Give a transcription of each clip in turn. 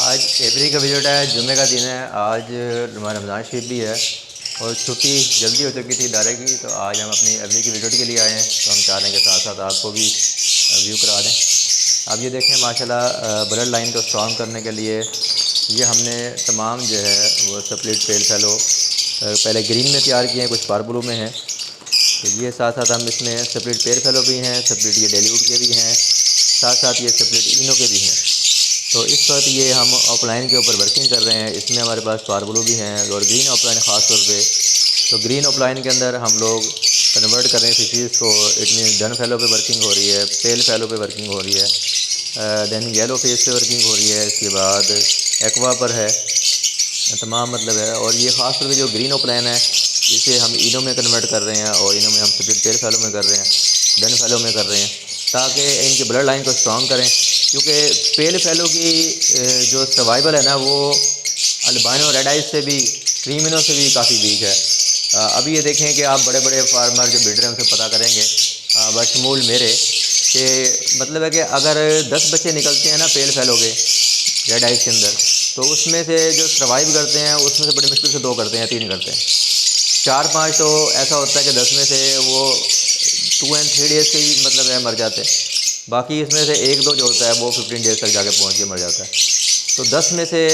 آج ایوری کا وزٹ ہے، جمعہ کا دن ہے۔ آج ہمارا رمضان شریف بھی ہے اور چھٹی جلدی ہو چکی تھی ادارے کی، تو آج ہم اپنی ایوری کی وزٹ کے لیے آئے ہیں۔ تو ہم چاہ رہے ہیں کہ ساتھ ساتھ آپ کو بھی ویو کرا دیں۔ اب یہ دیکھیں ماشاءاللہ بلڈ لائن کو اسٹرانگ کرنے کے لیے یہ ہم نے تمام جو ہے وہ سپلٹ پیل فیلو پہلے گرین میں تیار کیے ہیں، کچھ پار بلو میں ہیں۔ تو یہ ساتھ ساتھ ہم اس میں سپلٹ پیل فیلو بھی ہیں، سپلٹ یہ ڈیلیوٹ کے بھی ہیں، ساتھ ساتھ یہ سپلٹ اینو کے بھی ہیں۔ تو اس وقت یہ ہم آف لائن کے اوپر ورکنگ کر رہے ہیں۔ اس میں ہمارے پاس پار بلو بھی ہیں اور گرین آف لائن خاص طور پہ۔ تو گرین آف لائن کے اندر ہم لوگ کنورٹ کر رہے ہیں فشیز کو، اٹ مینس ڈن فیلو پہ ورکنگ ہو رہی ہے، پیل فیلو پہ ورکنگ ہو رہی ہے، دین یلو فیس پہ ورکنگ ہو رہی ہے، اس کے بعد ایکوا پر ہے، تمام مطلب ہے۔ اور یہ خاص طور پہ جو گرین آف لائن ہے اسے ہم اینو میں کنورٹ کر رہے ہیں اور اینو میں ہم سپلٹ پیل فیلو میں کر رہے ہیں، ڈن فیلو میں کر رہے ہیں، تاکہ ان کی بلڈ لائن کو اسٹرانگ کریں۔ کیونکہ پیل فیلو کی جو سروائیول ہے نا وہ البائنو ریڈ آئز سے بھی، کریمنو سے بھی کافی ویک ہے۔ ابھی یہ دیکھیں کہ آپ بڑے بڑے فارمر جو بریڈر ہیں ان سے پتہ کریں گے بشمول میرے، کہ مطلب ہے کہ اگر 10 بچے نکلتے ہیں نا پیل فیلو کے ریڈ آئز کے اندر، تو اس میں سے جو سروائیو کرتے ہیں اس میں سے بڑی مشکل سے 2 کرتے ہیں، 3 کرتے ہیں، 4-5 تو ایسا ہوتا ہے کہ 10 میں سے وہ 2 اینڈ 3 ڈیز سے ہی مطلب ہے مر جاتے ہیں۔ باقی اس میں سے 1-2 جو ہوتا ہے وہ 15 ڈیز تک جا کے پہنچ کے مر جاتا ہے۔ تو 10 میں سے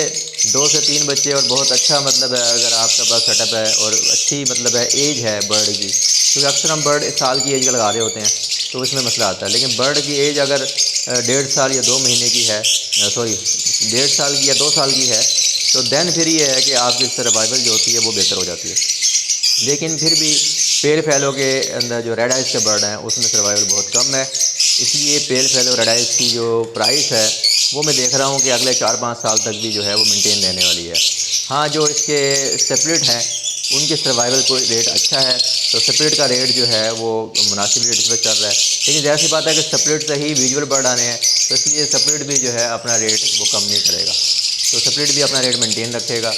2 سے 3 بچے، اور بہت اچھا مطلب ہے اگر آپ کا پاس سیٹ اپ ہے اور اچھی مطلب ہے ایج ہے برڈ کی، کیونکہ اکثر ہم برڈ 1 سال کی ایج کا لگا رہے ہوتے ہیں تو اس میں مسئلہ آتا ہے۔ لیکن برڈ کی ایج اگر 1.5 سال یا 2 مہینے کی ہے، سوری 1.5 سال کی یا 2 سال کی ہے، تو دین پھر یہ ہے کہ آپ کی سروائیول جو ہوتی ہے وہ بہتر ہو جاتی ہے۔ لیکن پھر بھی پیل فیلو کے اندر جو ریڈ آئز کے برڈ ہیں اس میں سروائیول بہت کم ہے، اس لیے پیل فیلو ریڈ آئز کی جو پرائس ہے وہ میں دیکھ رہا ہوں کہ اگلے 4-5 سال تک بھی جو ہے وہ مینٹین رہنے والی ہے۔ ہاں جو اس کے سپلٹ ہیں ان کے سروائیول کو ریٹ اچھا ہے، تو سپلٹ کا ریٹ جو ہے وہ مناسب ریٹ اس پہ چل رہا ہے۔ لیکن ظاہر سی بات ہے کہ سپلٹ سے ہی ویژول برڈ آنے ہیں، تو اس لیے سپلٹ بھی جو ہے اپنا ریٹ وہ کم نہیں کرے گا، تو سپلٹ بھی اپنا ریٹ مینٹین رکھے گا۔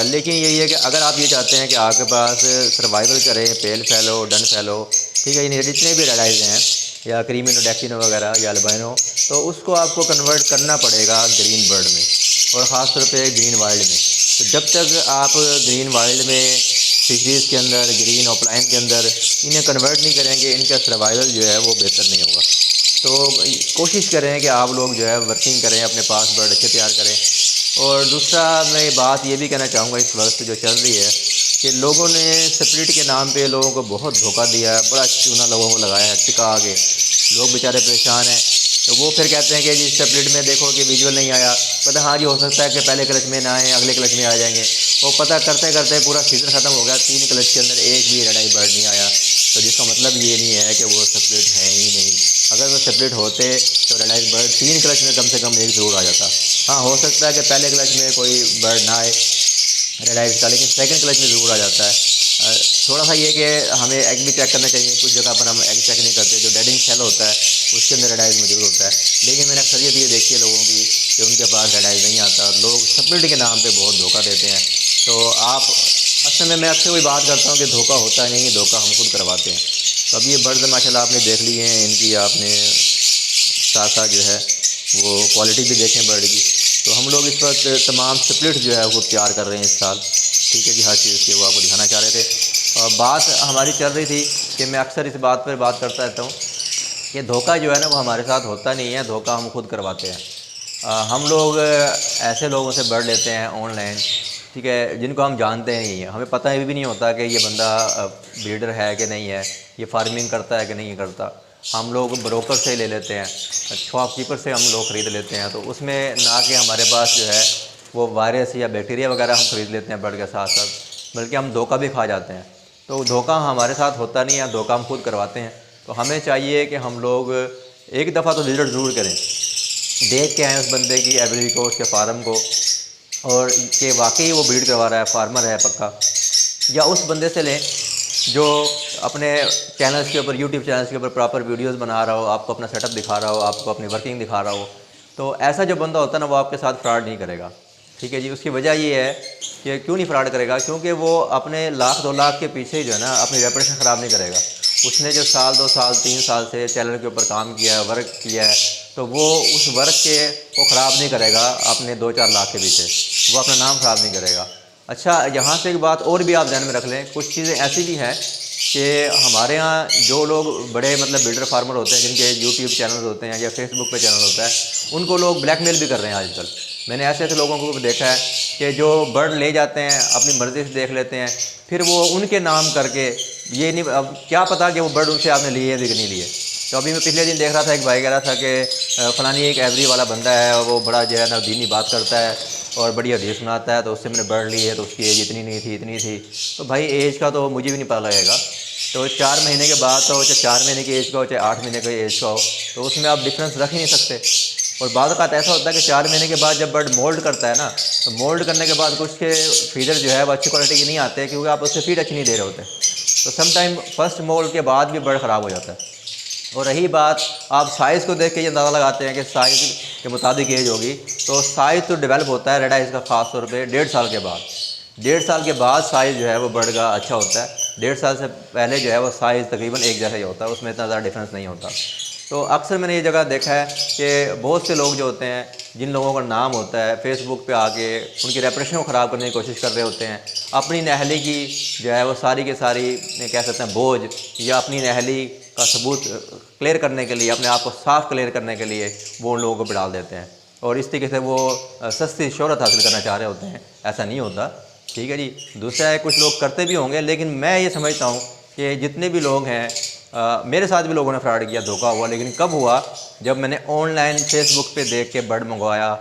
لیکن یہی ہے کہ اگر آپ یہ چاہتے ہیں کہ آپ کے پاس سروائیول کریں پیل فیلو ڈن فیلو، ٹھیک ہے، یعنی جتنے بھی ریڈ آئز ہیں یا کریمنو ڈیکینو وغیرہ یا البائنو، تو اس کو آپ کو کنورٹ کرنا پڑے گا گرین برڈ میں، اور خاص طور پہ گرین وائلڈ میں۔ تو جب تک آپ گرین وائلڈ میں فشریز کے اندر، گرین آف لائن کے اندر انہیں کنورٹ نہیں کریں گے، ان کا سروائیول جو ہے وہ بہتر نہیں ہوگا۔ تو کوشش کریں کہ آپ لوگ جو ہے ورکنگ کریں، اپنے پاس برڈ اچھے تیار کریں۔ اور دوسرا میں بات یہ بھی کہنا چاہوں گا اس وقت جو چل رہی ہے کہ لوگوں نے سپلٹ کے نام پہ لوگوں کو بہت دھوکہ دیا ہے، بڑا چونا لوگوں کو لگایا ہے، ٹکا کے لوگ بیچارے پریشان ہیں۔ تو وہ پھر کہتے ہیں کہ جی سپلٹ میں دیکھو کہ ویژول نہیں آیا، پتہ ہاں جی ہو سکتا ہے کہ پہلے کلچ میں نہ آئیں، اگلے کلچ میں آ جائیں گے۔ وہ پتہ کرتے کرتے پورا سیزن ختم ہو گیا، 3 کلچ کے اندر ایک بھی ریڈ آئی برڈ نہیں آیا، تو جس کا مطلب یہ نہیں ہے کہ وہ سپلٹ ہے ہی نہیں۔ اگر وہ سپلٹ ہوتے تو ریڈ آئی برڈ 3 کلچ میں کم سے کم ایک ضرور آ جاتا۔ ہاں ہو سکتا ہے کہ پہلے کلچ میں کوئی برڈ نہ آئے ریڈ آئز کا، لیکن سیکنڈ کلچ میں ضرور آ جاتا ہے۔ تھوڑا سا یہ کہ ہمیں ایگ بھی چیک کرنا چاہیے، کچھ جگہ پر ہم ایگ چیک نہیں کرتے، جو ڈیڈنگ سیل ہوتا ہے اس کے اندر ریڈ آئز موجود ہوتا ہے، لیکن میں نے اکثریت یہ دیکھی ہے لوگوں کی کہ ان کے پاس ریڈ آئز نہیں آتا، لوگ سپلٹ کے نام پہ بہت دھوکہ دیتے ہیں۔ تو آپ اصل میں اکثر وہی بات کرتا ہوں کہ دھوکہ ہوتا نہیں، دھوکہ ہم خود کرواتے ہیں۔ تو اب یہ برڈز ماشاء اللہ آپ نے دیکھ لی ہیں، ان کی آپ نے ساتھ ساتھ جو ہے وہ کوالٹی بھی دیکھیں برڈ کی۔ تو ہم لوگ اس وقت تمام سپلٹ جو ہے وہ تیار کر رہے ہیں اس سال، ٹھیک ہے جی، ہر چیز کی وہ آپ کو دکھانا چاہ رہے تھے۔ اور بات ہماری چل رہی تھی کہ میں اکثر اس بات پر بات کرتا رہتا ہوں کہ دھوکہ جو ہے نا وہ ہمارے ساتھ ہوتا نہیں ہے، دھوکہ ہم خود کرواتے ہیں۔ ہم لوگ ایسے لوگوں سے برڈ لیتے ہیں آن لائن، ٹھیک ہے، جن کو ہم جانتے نہیں ہیں، ہمیں پتہ بھی نہیں ہوتا کہ یہ بندہ بریڈر ہے کہ نہیں ہے، یہ فارمنگ کرتا ہے کہ نہیں کرتا۔ ہم لوگ بروکر سے لے لیتے ہیں، شاپ کیپر سے ہم لوگ خرید لیتے ہیں، تو اس میں نہ کہ ہمارے پاس جو ہے وہ وائرس یا بیکٹیریا وغیرہ ہم خرید لیتے ہیں برڈ کے ساتھ ساتھ، بلکہ ہم دھوکہ بھی کھا جاتے ہیں۔ تو دھوکہ ہمارے ساتھ ہوتا نہیں ہے، دھوکہ ہم خود کرواتے ہیں۔ تو ہمیں چاہیے کہ ہم لوگ ایک دفعہ تو وزٹ ضرور کریں، دیکھ کے آئیں اس بندے کی ایوری کو، اس کے فارم کو، اور کہ واقعی وہ بریڈ کروا رہا ہے، فارمر ہے پکا، یا اس بندے سے لیں جو اپنے چینلز کے اوپر، یوٹیوب چینلز کے اوپر پراپر ویڈیوز بنا رہا ہو، آپ کو اپنا سیٹ اپ دکھا رہا ہو، آپ کو اپنی ورکنگ دکھا رہا ہو۔ تو ایسا جو بندہ ہوتا ہے نا وہ آپ کے ساتھ فراڈ نہیں کرے گا، ٹھیک ہے جی۔ اس کی وجہ یہ ہے کہ کیوں نہیں فراڈ کرے گا، کیونکہ وہ اپنے 1,00,000-2,00,000 کے پیچھے جو ہے نا اپنی ریپوٹیشن خراب نہیں کرے گا۔ اس نے جو 1 سال 2 سال 3 سال سے چینل کے اوپر کام کیا ہے، ورک کیا ہے، تو وہ اس ورک کو خراب نہیں کرے گا اپنے 2-4 لاکھ کے پیچھے، وہ اپنا نام خراب نہیں کرے گا۔ اچھا، یہاں سے ایک بات اور بھی آپ ذہن میں رکھ لیں، کچھ چیزیں ایسی بھی ہیں کہ ہمارے ہاں جو لوگ بڑے مطلب بلڈر فارمر ہوتے ہیں، جن کے یوٹیوب چینل ہوتے ہیں یا فیس بک پہ چینل ہوتا ہے، ان کو لوگ بلیک میل بھی کر رہے ہیں آج کل۔ میں نے ایسے لوگوں کو دیکھا ہے کہ جو برڈ لے جاتے ہیں، اپنی مرضی سے دیکھ لیتے ہیں، پھر وہ ان کے نام کر کے، یہ نہیں اب کیا پتا کہ وہ برڈ ان سے آپ نے لیے بھی کہ نہیں لیے۔ تو ابھی میں پچھلے دن دیکھ رہا تھا، ایک بھائی کہہ رہا تھا کہ فلانی ایک ایوری والا بندہ ہے، وہ بڑا جو ہے نا دینی بات کرتا ہے اور بڑی حدیث سناتا ہے، تو اس سے میں نے برڈ لی ہے، تو اس کی ایج اتنی نہیں تھی، اتنی تھی۔ تو بھائی ایج کا تو مجھے بھی نہیں پتہ لگے گا، تو 4 مہینے کے بعد تو چاہے 4 مہینے کی ایج کا ہو، چاہے 8 مہینے کی ایج کا ہو، تو اس میں آپ ڈفرینس رکھ ہی نہیں سکتے۔ اور بعض اوقات ایسا ہوتا ہے کہ 4 مہینے کے بعد جب برڈ مولڈ کرتا ہے نا، تو مولڈ کرنے کے بعد کچھ کے فیڈر جو ہے وہ اچھی کوالٹی کی نہیں آتے، کیونکہ آپ اس سے فیڈ اچھی نہیں دے رہے ہوتے، تو سم ٹائم فرسٹ مولڈ کے بعد بھی برڈ خراب ہو جاتا ہے۔ اور رہی بات، آپ سائز کو دیکھ کے یہ اندازہ لگاتے ہیں کہ سائز کے مطابق ایج ہوگی، تو سائز تو ڈیولپ ہوتا ہے ریڈ آئز کا خاص طور پہ 1.5 سال کے بعد۔ 1.5 سال کے بعد سائز جو ہے وہ برڈ کا اچھا ہوتا ہے۔ 1.5 سال سے پہلے جو ہے وہ سائز تقریباً ایک جیسا ہی ہوتا ہے، اس میں اتنا زیادہ ڈفرینس نہیں ہوتا۔ تو اکثر میں نے یہ جگہ دیکھا ہے کہ بہت سے لوگ جو ہوتے ہیں، جن لوگوں کا نام ہوتا ہے، فیس بک پہ آ کے ان کی ریپوٹیشن کو خراب کرنے کی کوشش کر رہے ہوتے ہیں، اپنی نہلی کی جو ہے وہ ساری کی ساری کہہ سکتے ہیں بوجھ، یا اپنی نہلی کا ثبوت کلیئر کرنے کے لیے، اپنے آپ کو صاف کلیئر کرنے کے لیے وہ ان لوگوں کو بڑھال دیتے ہیں، اور اس طریقے سے وہ سستی شہرت حاصل کرنا چاہ رہے ہوتے ہیں۔ ایسا نہیں ہوتا، ٹھیک ہے جی۔ دوسرا ہے، کچھ لوگ کرتے بھی ہوں گے، لیکن میں یہ سمجھتا ہوں کہ جتنے بھی لوگ ہیں، میرے ساتھ بھی لوگوں نے فراڈ کیا، دھوکہ ہوا، لیکن کب ہوا؟ جب میں نے آن لائن فیس بک پہ دیکھ کے برڈ منگوایا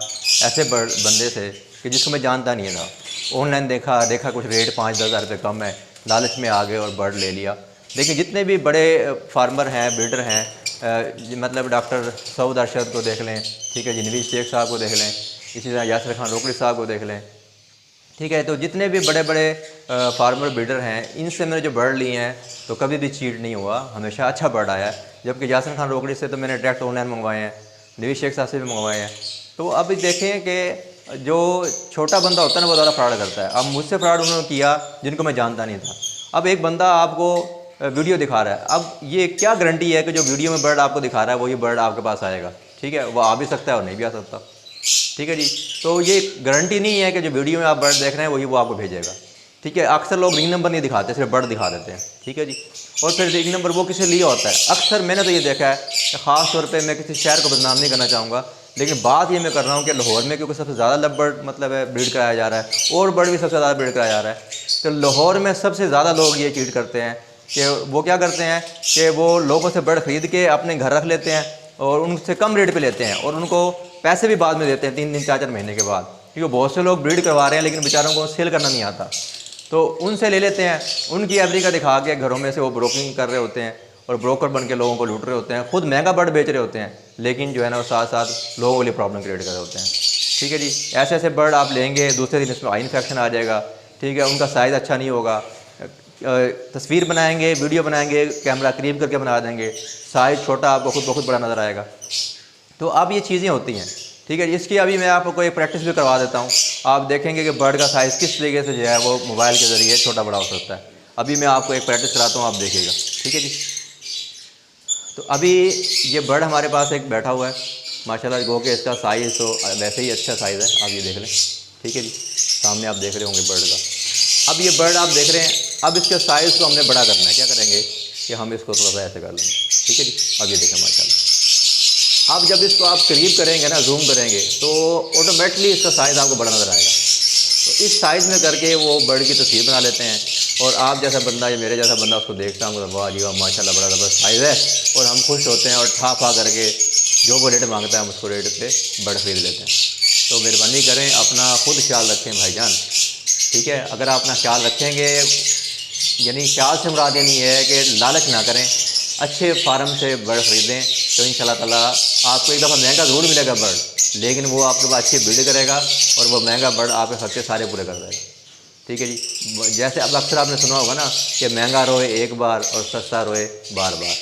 ایسے بندے سے کہ جس کو میں جانتا نہیں تھا، آن لائن دیکھا کچھ ریٹ 5-10 ہزار روپے کم ہے، لالچ میں آ گئے اور برڈ لے لیا۔ لیکن جتنے بھی بڑے فارمر ہیں، بلڈر ہیں، مطلب ڈاکٹر سعود ارشد کو دیکھ لیں، ٹھیک ہے جی، نوید شیخ صاحب کو دیکھ لیں، اسی طرح یاسر خان روکڑی صاحب کو دیکھ لیں، ٹھیک ہے، تو جتنے بھی بڑے بڑے فارمر بلڈر ہیں، ان سے میں نے جو برڈ لیے ہیں تو کبھی بھی چیٹ نہیں ہوا، ہمیشہ اچھا برڈ آیا ہے۔ جبکہ یاسر خان روکڑی سے تو میں نے ڈائریکٹ آن لائن منگوائے ہیں، نوید شیخ صاحب سے بھی منگوائے ہیں۔ تو اب دیکھیں کہ جو چھوٹا بندہ ہوتا ہے نا وہ زیادہ فراڈ کرتا ہے۔ اب مجھ سے فراڈ انہوں نے کیا جن کو میں جانتا نہیں تھا۔ اب ایک بندہ آپ کو ویڈیو دکھا رہا ہے، اب یہ کیا گارنٹی ہے کہ جو ویڈیو میں برڈ آپ کو دکھا رہا ہے وہی برڈ آپ کے پاس آئے گا؟ ٹھیک ہے، وہ آ بھی سکتا ہے اور نہیں بھی آ سکتا، ٹھیک ہے جی۔ تو یہ گارنٹی نہیں ہے کہ جو ویڈیو میں آپ برڈ دیکھ رہے ہیں وہی وہ آپ کو بھیجے گا، ٹھیک ہے۔ اکثر لوگ رنگ نمبر نہیں دکھاتے، صرف برڈ دکھا دیتے ہیں، ٹھیک ہے جی۔ اور پھر رنگ نمبر وہ کسی لیے ہوتا ہے، اکثر میں نے تو یہ دیکھا ہے کہ خاص طور پہ میں کسی شہر کو بدنام نہیں کرنا چاہوں گا، لیکن بات یہ میں کر رہا ہوں کہ لاہور میں کیونکہ سب سے زیادہ لب برڈ مطلب ہے بریڈ کرایا جا رہا ہے، اور برڈ بھی سب سے زیادہ بریڈ کرایا جا رہا ہے، تو لاہور میں سب سے زیادہ لوگ یہ چیٹ کرتے ہیں کہ وہ کیا کرتے ہیں کہ وہ لوگوں سے برڈ خرید کے اپنے گھر رکھ لیتے ہیں اور ان سے کم ریٹ پہ لیتے ہیں، اور ان کو پیسے بھی بعد میں دیتے ہیں 3 دن 4 مہینے کے بعد، کیونکہ بہت سے لوگ بریڈ کروا رہے ہیں لیکن بیچاروں کو سیل کرنا نہیں آتا، تو ان سے لے لیتے ہیں، ان کی ایوری کا دکھا کے گھروں میں سے وہ بروکنگ کر رہے ہوتے ہیں اور بروکر بن کے لوگوں کو لوٹ رہے ہوتے ہیں، خود مہنگا برڈ بیچ رہے ہوتے ہیں، لیکن جو ہے نا وہ ساتھ ساتھ لوگوں کے لیے پرابلم کریٹ کر رہے ہوتے ہیں، ٹھیک ہے جی۔ ایسے ایسے برڈ آپ لیں گے، دوسرے دن اس میں آئی انفیکشن آ جائے گا، ٹھیک ہے، ان کا سائز اچھا نہیں ہوگا، تصویر بنائیں گے، ویڈیو بنائیں گے، کیمرہ قریب کر کے بنا دیں گے، سائز چھوٹا آپ کو خود بخود بڑا نظر آئے گا۔ تو اب یہ چیزیں ہوتی ہیں، ٹھیک ہے۔ اس کی ابھی میں آپ کو ایک پریکٹس بھی کروا دیتا ہوں، آپ دیکھیں گے کہ برڈ کا سائز کس طریقے سے جو ہے وہ موبائل کے ذریعے چھوٹا بڑا ہو سکتا ہے۔ ابھی میں آپ کو ایک پریکٹس کراتا ہوں، آپ دیکھیے گا، ٹھیک ہے جی۔ تو ابھی یہ برڈ ہمارے پاس ایک بیٹھا ہوا ہے، ماشاءاللہ گو کہ اس کا سائز تو ویسے ہی اچھا سائز ہے، آپ یہ دیکھ لیں، ٹھیک ہے جی، سامنے آپ دیکھ رہے ہوں گے برڈ کا۔ اب یہ برڈ آپ دیکھ رہے ہیں، اب اس کے سائز کو ہم نے بڑا کرنا ہے، کیا کریں گے کہ ہم اس کو تھوڑا سا ایسے کر لیں گے، ٹھیک ہے جی۔ اب یہ دیکھیں ماشاءاللہ، اب جب اس کو آپ قریب کریں گے نا، زوم کریں گے، تو آٹومیٹلی اس کا سائز آپ کو بڑا نظر آئے گا۔ تو اس سائز میں کر کے وہ برڈ کی تصویر بنا لیتے ہیں، اور آپ جیسا بندہ یا میرے جیسا بندہ اس کو دیکھتا ہوں تو واہ جی واہ ماشاءاللہ بڑا زبردست سائز ہے، اور ہم خوش ہوتے ہیں اور ٹھا کر کے جو وہ ریٹ مانگتا ہے ہم اس کو ریٹ پہ برڈ خرید لیتے ہیں۔ تو مہربانی کریں، اپنا خود خیال رکھیں بھائی جان، ٹھیک ہے۔ اگر آپ اپنا خیال رکھیں گے، یعنی خیال سے مراد یہ نہیں ہے کہ لالچ نہ کریں، اچھے فارم سے برڈ خریدیں، تو انشاءاللہ تعالیٰ آپ کو ایک دفعہ مہنگا ضرور ملے گا برڈ، لیکن وہ آپ کے پاس اچھی بلڈ کرے گا اور وہ مہنگا برڈ آپ کے خرچے سارے پورے کر دے گا، ٹھیک ہے جی۔ جیسے اب اکثر آپ نے سنا ہوگا نا کہ مہنگا روئے ایک بار اور سستا روئے بار بار،